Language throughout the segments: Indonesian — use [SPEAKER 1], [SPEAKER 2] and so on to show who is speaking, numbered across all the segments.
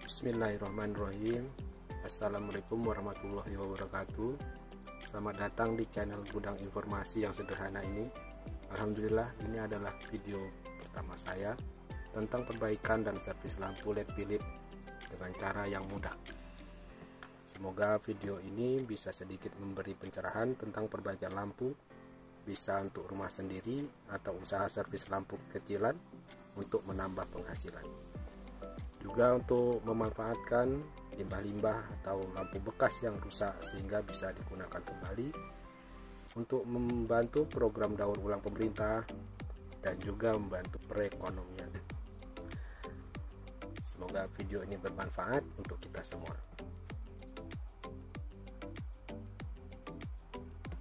[SPEAKER 1] Bismillahirrahmanirrahim. Assalamualaikum warahmatullahi wabarakatuh. Selamat datang di channel Gudang Informasi yang sederhana ini. Alhamdulillah, ini adalah video pertama saya tentang perbaikan dan servis lampu LED Philips dengan cara yang mudah. Semoga video ini bisa sedikit memberi pencerahan tentang perbaikan lampu, bisa untuk rumah sendiri atau usaha servis lampu kecilan untuk menambah penghasilan. Juga untuk memanfaatkan limbah-limbah atau lampu bekas yang rusak sehingga bisa digunakan kembali, untuk membantu program daur ulang pemerintah dan juga membantu perekonomian. Semoga video ini bermanfaat untuk kita semua.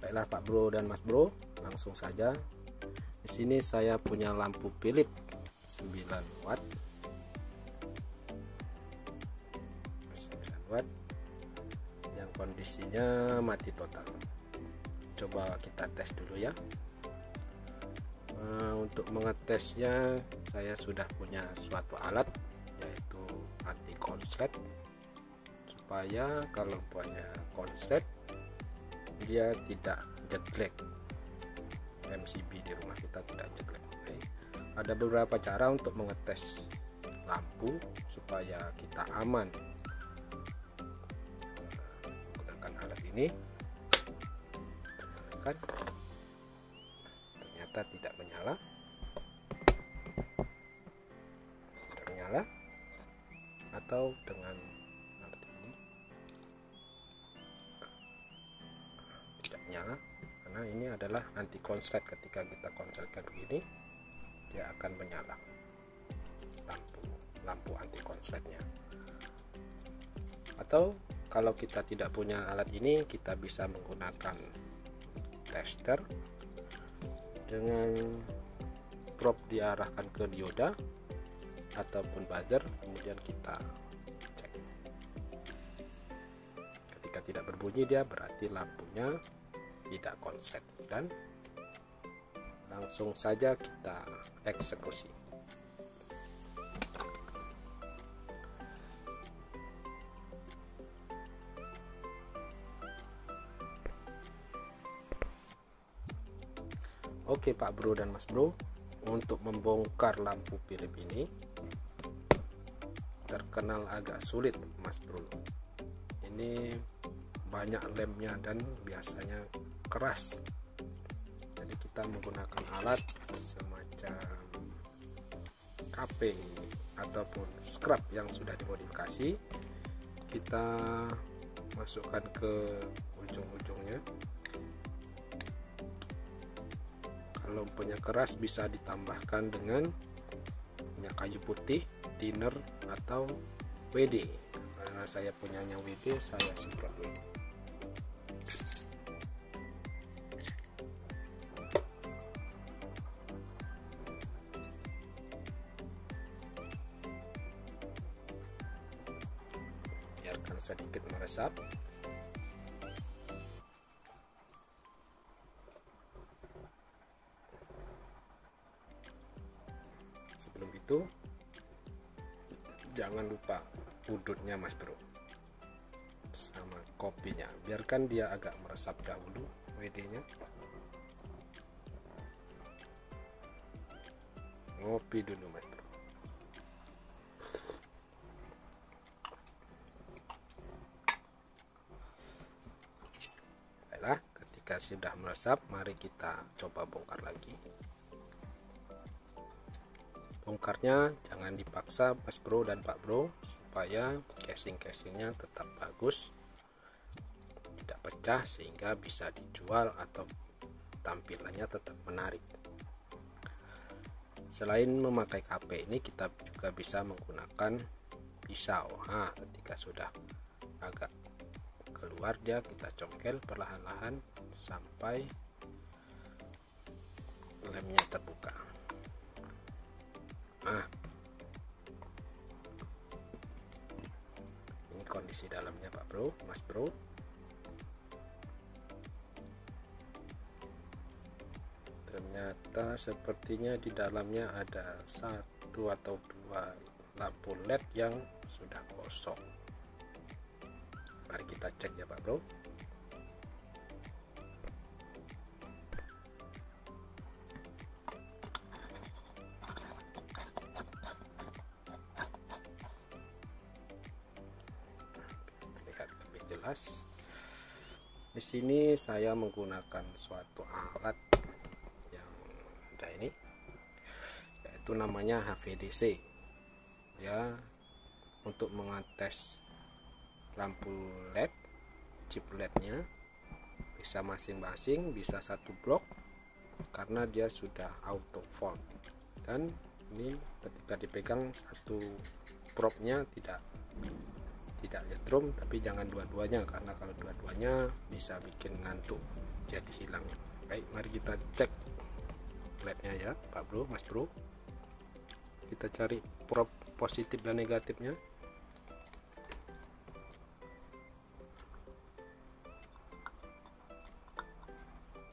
[SPEAKER 1] Baiklah Pak Bro dan Mas Bro, langsung saja. Di sini saya punya lampu Philips 9 watt yang kondisinya mati total. Coba kita tes dulu ya. Untuk mengetesnya saya sudah punya suatu alat, yaitu anti konslet, supaya kalau punya konslet dia tidak jelek, MCB di rumah kita tidak jelek. Ada beberapa cara untuk mengetes lampu supaya kita aman. Ini kan ternyata tidak menyala, atau dengan alat ini tidak menyala karena ini adalah anti konslet. Ketika kita konsletkan begini, dia akan menyala lampu anti konsletnya. Atau kalau kita tidak punya alat ini, kita bisa menggunakan tester dengan probe diarahkan ke dioda ataupun buzzer, kemudian kita cek. Ketika tidak berbunyi, dia berarti lampunya tidak konslet, dan langsung saja kita eksekusi. Oke Pak Bro dan Mas Bro, untuk membongkar lampu Philips ini terkenal agak sulit Mas Bro. Ini banyak lemnya dan biasanya keras. Jadi kita menggunakan alat semacam KP ataupun scrap yang sudah dimodifikasi. Kita masukkan ke ujung-ujungnya. Kalau lampunya keras bisa ditambahkan dengan minyak kayu putih, thinner, atau WD. Karena saya punyanya WD, saya semprot WD. Biarkan sedikit meresap. Sebelum itu, jangan lupa udutnya Mas Bro sama kopinya. Biarkan dia agak meresap dahulu WD-nya. Ngopi dulu Mas Bro. Baiklah, ketika sudah meresap, mari kita coba bongkar lagi. Bongkarnya jangan dipaksa Mas Bro dan Pak Bro, supaya casing-casingnya tetap bagus, tidak pecah, sehingga bisa dijual atau tampilannya tetap menarik. Selain memakai KP ini, kita juga bisa menggunakan pisau. Ketika sudah agak keluar dia, kita congkel perlahan-lahan sampai lemnya terbuka. Ini kondisi dalamnya Pak Bro, Mas Bro. Ternyata sepertinya di dalamnya ada satu atau dua lampu LED yang sudah sudah kosong. Mari kita cek ya Pak Bro. Terlihat lebih jelas. Di sini saya menggunakan suatu alat yang ada ini, yaitu namanya HVDC ya, untuk mengetes lampu LED, chip LED-nya bisa masing-masing, bisa satu blok karena dia sudah auto fault. Dan ini ketika dipegang satu probe-nya tidak nyetrum, tapi jangan dua-duanya karena kalau dua-duanya bisa bikin ngantuk jadi hilang. Baik, mari kita cek LED-nya ya Pak Bro, Mas Bro. Kita cari probe positif dan negatifnya.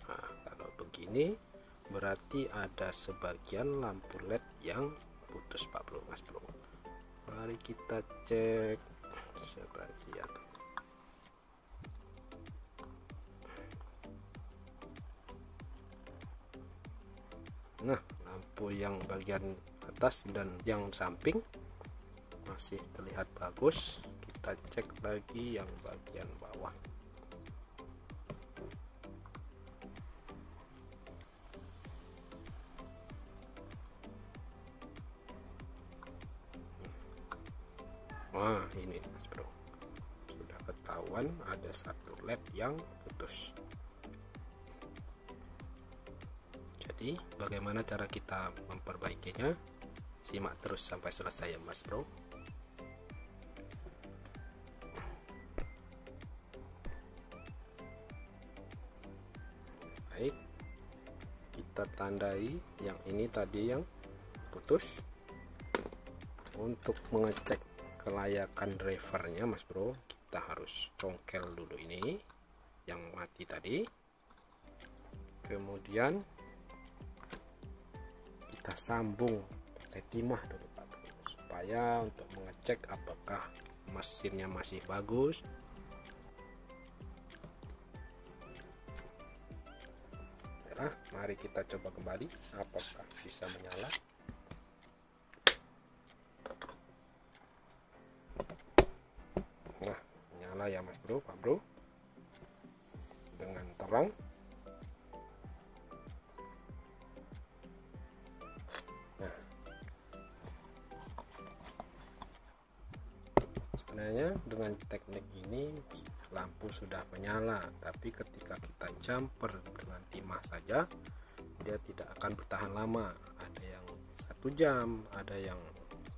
[SPEAKER 1] Nah, kalau begini berarti ada sebagian lampu LED yang putus Pak Bro, Mas Bro. Mari kita cek sebagian. Nah, lampu yang bagian atas dan yang samping masih terlihat bagus. Kita cek lagi yang bagian bawah. Wah, ini Mas Bro, sudah ketahuan ada satu LED yang putus. Jadi bagaimana cara kita memperbaikinya? Simak terus sampai selesai ya Mas Bro. Baik, kita tandai yang ini tadi yang putus. Untuk mengecek kelayakan drivernya Mas Bro, kita harus congkel dulu ini yang mati tadi, kemudian kita sambung pakai timah dulu Pak Bro, supaya untuk mengecek apakah mesinnya masih bagus. Nah, mari kita coba kembali apakah bisa menyala. Nah, nyala ya Mas Bro, Pak Bro, dengan terang. Nah, sebenarnya dengan teknik ini lampu sudah menyala, tapi ketika kita jumper dengan timah saja dia tidak akan bertahan lama. Ada yang 1 jam, ada yang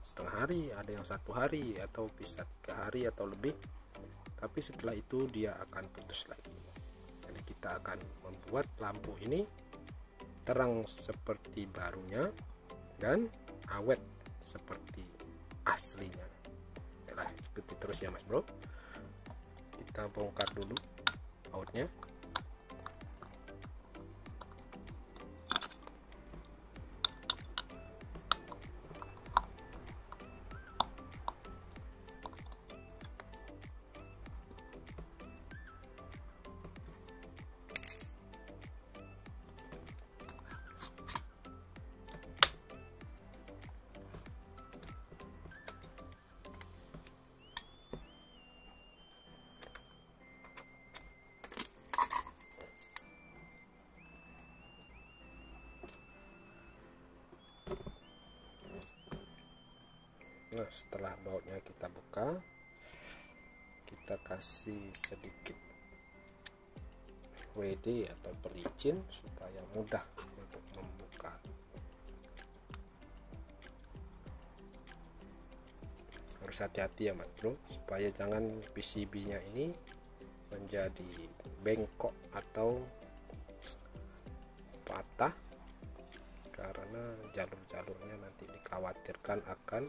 [SPEAKER 1] setengah hari, ada yang 1 hari, atau bisa 3 hari atau lebih, tapi setelah itu dia akan putus lagi. Jadi kita akan membuat lampu ini terang seperti barunya dan awet seperti aslinya. Yalah, ikuti terus ya Mas Bro. Kita bongkar dulu bautnya. Nah, setelah bautnya kita buka, kita kasih sedikit WD atau pelicin supaya mudah untuk membuka. Harus hati-hati ya Mas Bro, supaya jangan PCB-nya ini menjadi bengkok atau patah, karena jalur-jalurnya nanti dikhawatirkan akan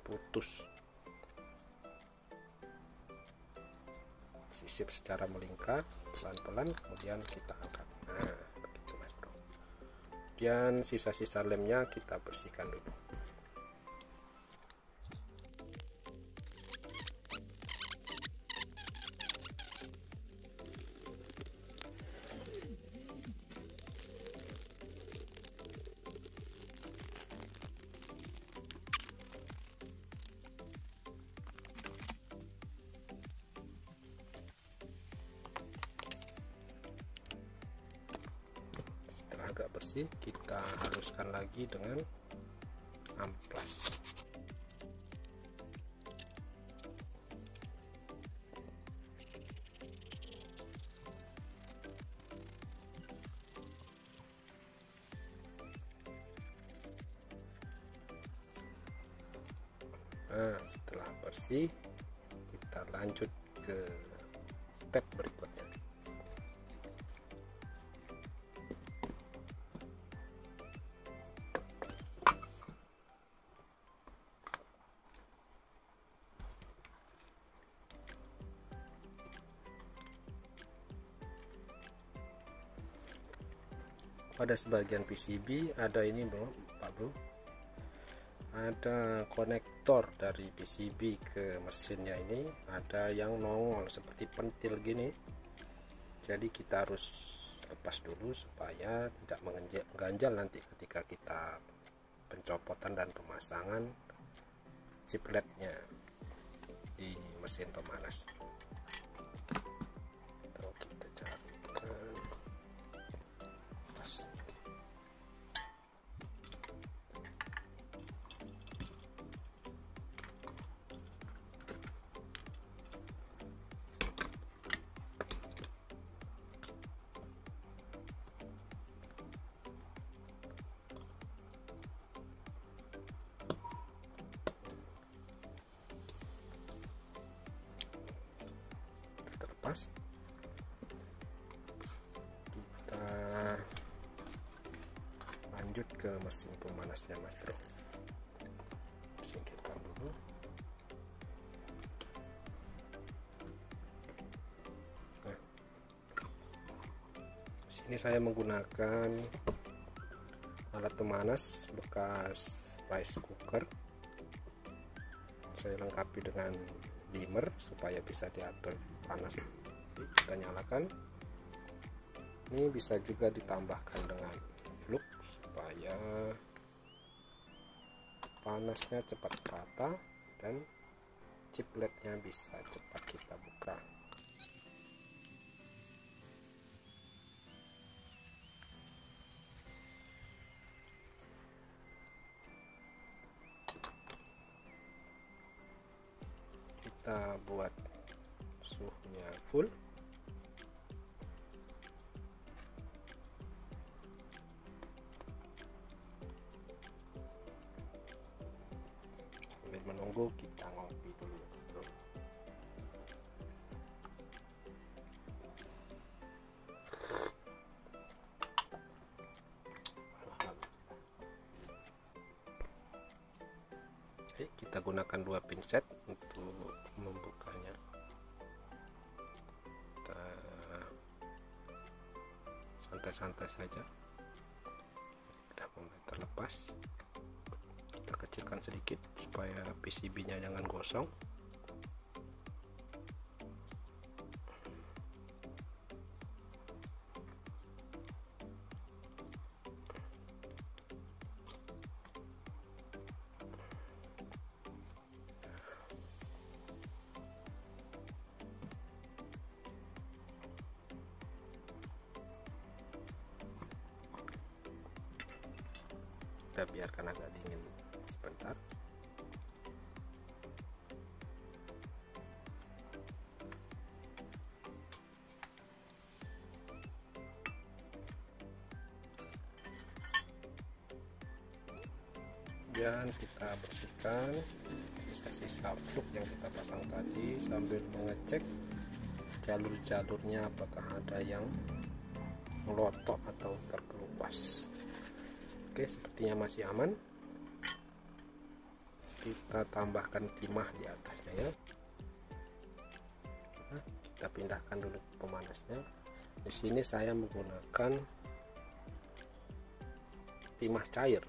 [SPEAKER 1] putus. Sisip secara melingkar pelan-pelan, kemudian kita angkat. Nah, begitu Mas Bro. Kemudian sisa-sisa lemnya kita bersihkan dulu. bersih, kita haluskan lagi dengan amplas. Nah, setelah bersih, kita lanjut ke step berikutnya. Pada sebagian PCB ada ini bro, Pak Bro, ada konektor dari PCB ke mesinnya. Ini ada yang nongol seperti pentil gini, jadi kita harus lepas dulu supaya tidak mengganjal nanti ketika kita pencopotan dan pemasangan chip LED-nya di mesin pemanas. Kita carikan pas. Terlepas, kita lanjut ke mesin pemanasnya Mas Bro. Singkirkan dulu. Nah, sini saya menggunakan alat pemanas bekas rice cooker. Saya lengkapi dengan dimmer supaya bisa diatur panas. Kita nyalakan. Ini bisa juga ditambahkan dengan flux supaya panasnya cepat rata dan chip LED-nya bisa cepat kita buka. Kita buat suhunya full. Sambil menunggu, kita ngopi dulu bro. Oke, kita gunakan 2 pinset untuk membukanya. Kita santai-santai saja. Sudah mulai terlepas. Kita kecilkan sedikit supaya PCB-nya jangan gosong. Kita biarkan agak dingin sebentar. Dan kita bersihkan sisa-sisa flux yang kita pasang tadi sambil mengecek jalur-jalurnya apakah ada yang melotok atau terkelupas. Oke, sepertinya masih aman. Kita tambahkan timah di atasnya ya. Nah, kita pindahkan dulu pemanasnya. Di sini saya menggunakan timah cair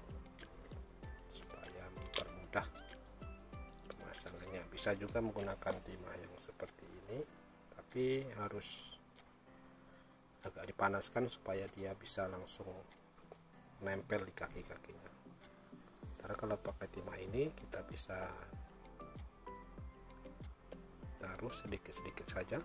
[SPEAKER 1] supaya mempermudah pemasangannya. Bisa juga menggunakan timah yang seperti ini, tapi harus agak dipanaskan supaya dia bisa langsung nempel di kaki-kakinya. Karena kalau pakai timah ini kita bisa taruh sedikit-sedikit saja.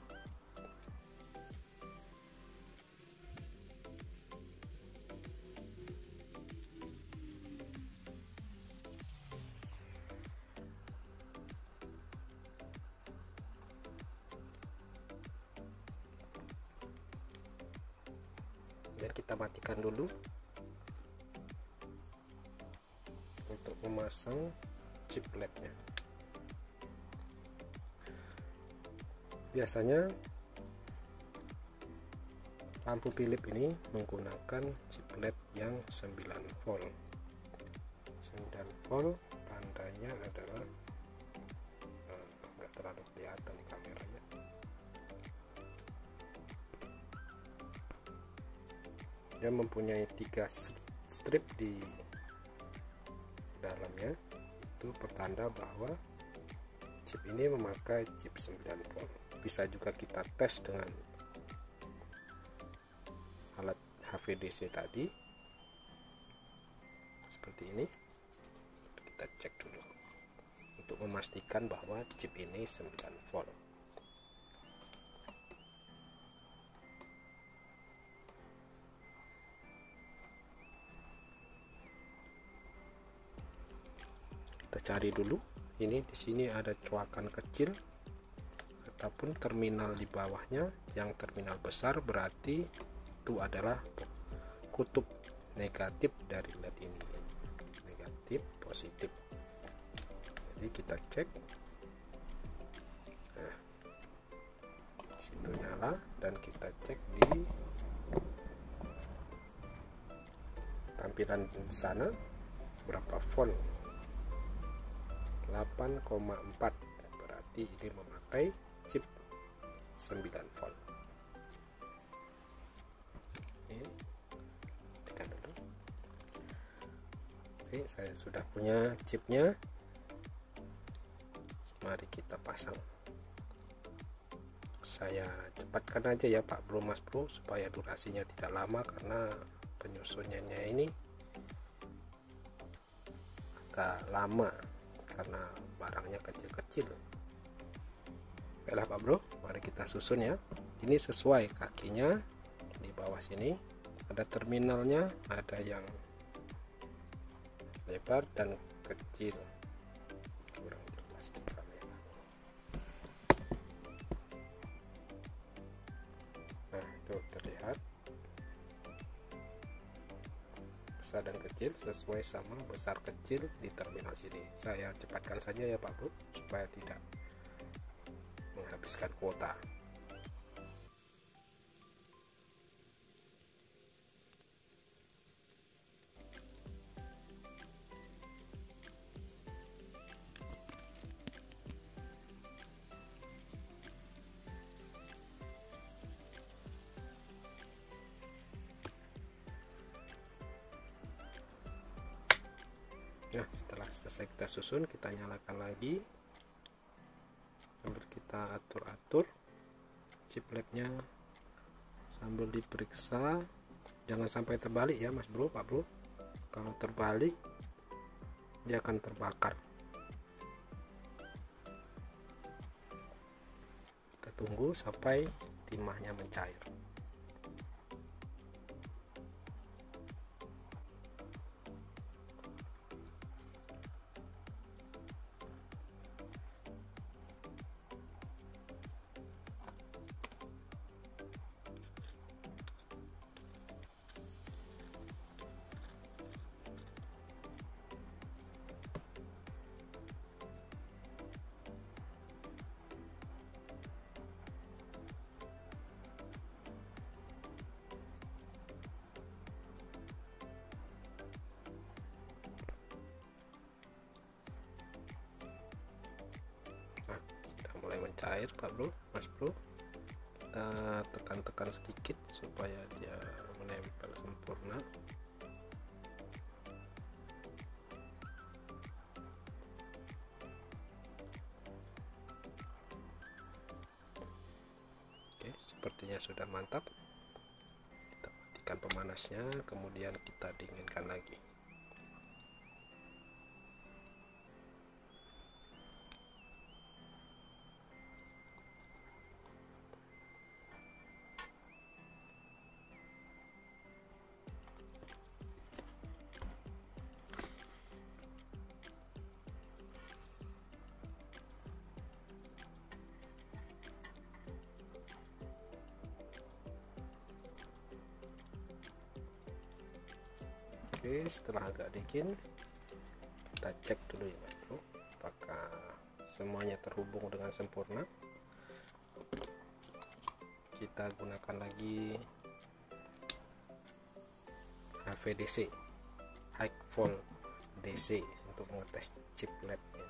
[SPEAKER 1] Kemudian kita matikan dulu untuk memasang chip LED-nya. Biasanya lampu Philips ini menggunakan chip LED yang 9 volt. 9 volt tandanya adalah nggak terlalu kelihatan nih kameranya. Dia mempunyai 3 strip di dalamnya, itu pertanda bahwa chip ini memakai chip 9 volt. Bisa juga kita tes dengan alat HVDC tadi seperti ini. Kita cek dulu untuk memastikan bahwa chip ini 9 volt. Kita cari dulu. Ini di sini ada coakan kecil ataupun terminal di bawahnya. Yang terminal besar berarti itu adalah kutub negatif dari LED ini, negatif positif. Jadi kita cek, nah situ nyala, dan kita cek di tampilan sana berapa volt, 8,4, berarti ini memakai chip 9 volt. Tekan dulu. Oke, saya sudah punya chipnya. Mari kita pasang. Saya cepatkan aja ya Pak Bro, Mas Bro, supaya durasinya tidak lama karena penyusunannya ini agak lama karena barangnya kecil-kecil. Baiklah Pak Bro, mari kita susun ya. Ini sesuai kakinya di bawah sini, ada terminalnya, ada yang lebar dan kecil. Kurang jelas di kamera. Nah, itu terlihat besar dan kecil sesuai sama besar kecil di terminal sini. Saya cepatkan saja ya Pak Bro, supaya tidak menghabiskan kuota. Nah, setelah selesai kita susun, kita nyalakan lagi, sambil kita atur-atur chip LED-nya sambil diperiksa. Jangan sampai terbalik ya Mas Bro, Pak Bro. Kalau terbalik dia akan terbakar. Kita tunggu sampai timahnya mencair. Mulai mencair Pak Bro, Mas Bro. Kita tekan-tekan sedikit supaya dia menempel sempurna. Oke, sepertinya sudah mantap. Kita matikan pemanasnya, kemudian kita dinginkan lagi. Oke, setelah agak dingin kita cek dulu ya Mas Bro, apakah semuanya terhubung dengan sempurna. Kita gunakan lagi HVDC, High Volt DC, untuk mengetes chip LED-nya.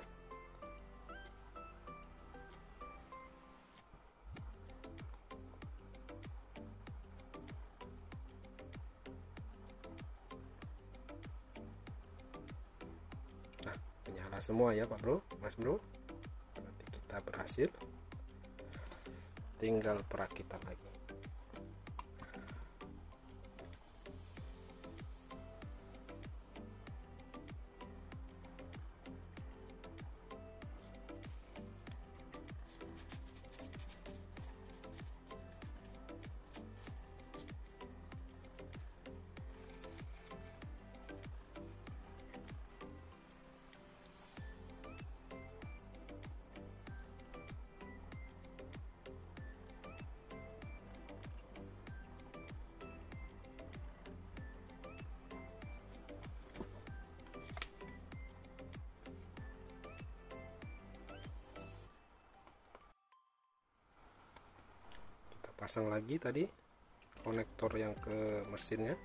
[SPEAKER 1] Nah, menyala semua ya Pak Bro, Mas Bro. Berarti kita berhasil. Tinggal perakitan lagi. Pasang lagi tadi konektor yang ke mesinnya.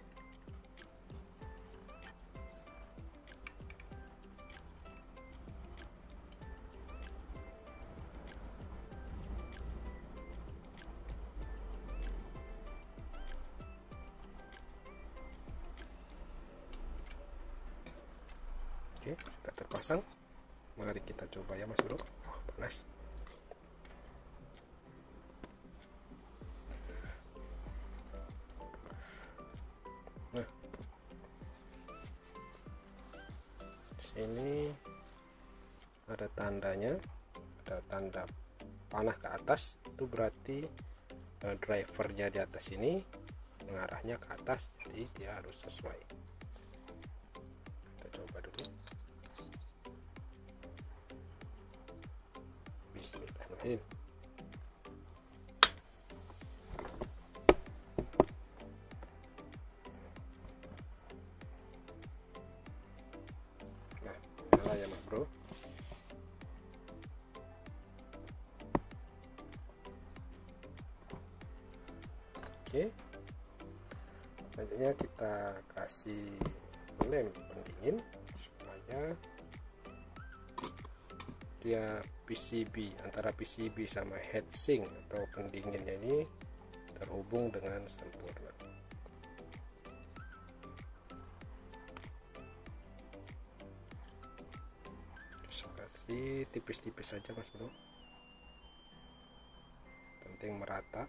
[SPEAKER 1] Oke, sudah terpasang. Mari kita coba ya Mas Bro. Panas. Nah, sini ada tandanya, ada tanda panah ke atas, itu berarti drivernya di atas ini mengarahnya ke atas, jadi dia harus sesuai. Kita coba dulu. Bismillahirrahmanirrahim. Ya Mas Bro. Oke, selanjutnya kita kasih lem pendingin supaya dia PCB, antara PCB sama heatsink atau pendinginnya ini terhubung dengan sempurna. Kasih tipis-tipis saja Mas Bro, penting merata.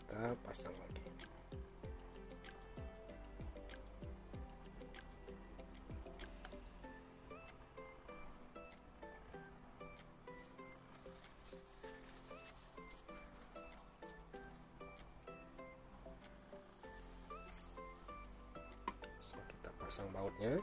[SPEAKER 1] Kita pasang lagi. So, kita pasang bautnya.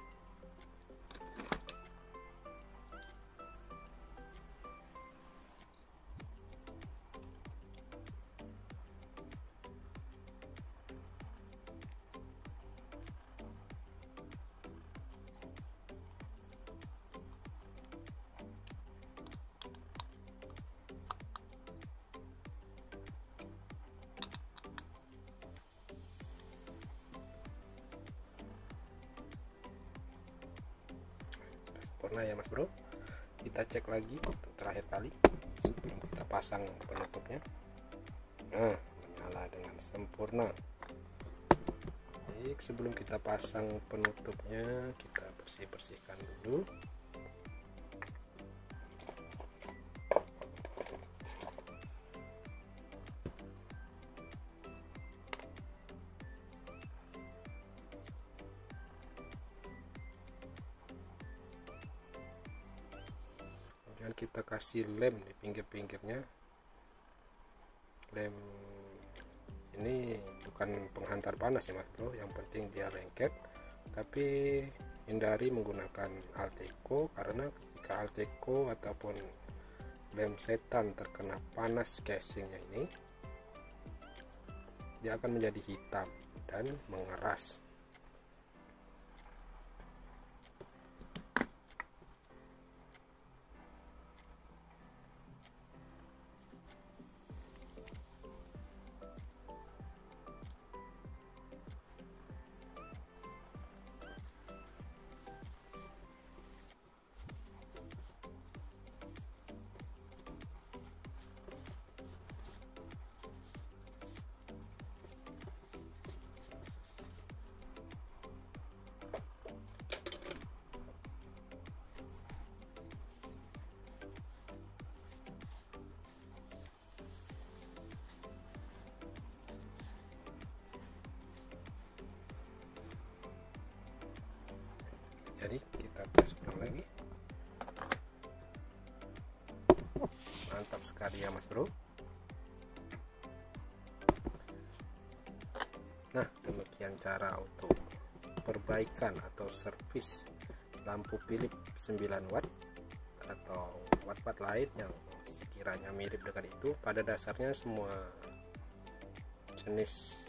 [SPEAKER 1] Sempurna ya Mas Bro. Kita cek lagi untuk terakhir kali sebelum kita pasang penutupnya. Nah, menyala dengan sempurna. Baik, sebelum kita pasang penutupnya, kita bersihkan dulu. kita kasih lem di pinggir-pinggirnya. Lem ini bukan penghantar panas ya mas bro, yang penting dia lengket. Tapi hindari menggunakan Alteco, karena ketika Alteco ataupun lem setan terkena panas casingnya ini, dia akan menjadi hitam dan mengeras. Jadi kita tes ulang lagi. Mantap sekali ya mas bro. Nah, demikian cara untuk perbaikan atau servis lampu Philips 9 watt atau watt-watt lain yang sekiranya mirip dengan itu. Pada dasarnya semua jenis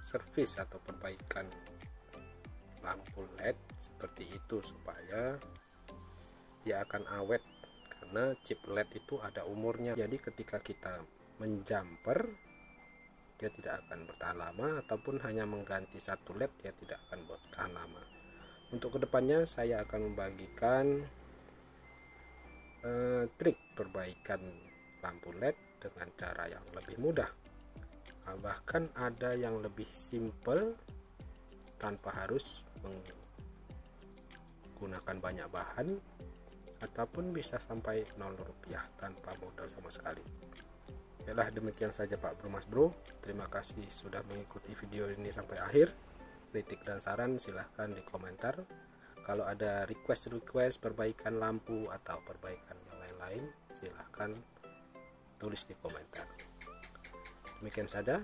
[SPEAKER 1] servis atau perbaikan lampu LED seperti itu supaya dia akan awet, karena chip LED itu ada umurnya. Jadi ketika kita menjumper, dia tidak akan bertahan lama, ataupun hanya mengganti satu LED dia tidak akan bertahan lama. Untuk kedepannya saya akan membagikan trik perbaikan lampu LED dengan cara yang lebih mudah. Bahkan ada yang lebih simple tanpa harus menggunakan banyak bahan, ataupun bisa sampai 0 rupiah tanpa modal sama sekali. Yalah, demikian saja Pak Bro Mas Bro. Terima kasih sudah mengikuti video ini sampai akhir. Kritik dan saran silahkan di komentar. Kalau ada request perbaikan lampu atau perbaikan yang lain-lain, silahkan tulis di komentar. Demikian saja.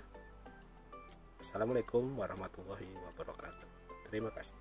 [SPEAKER 1] Assalamualaikum warahmatullahi wabarakatuh. Terima kasih.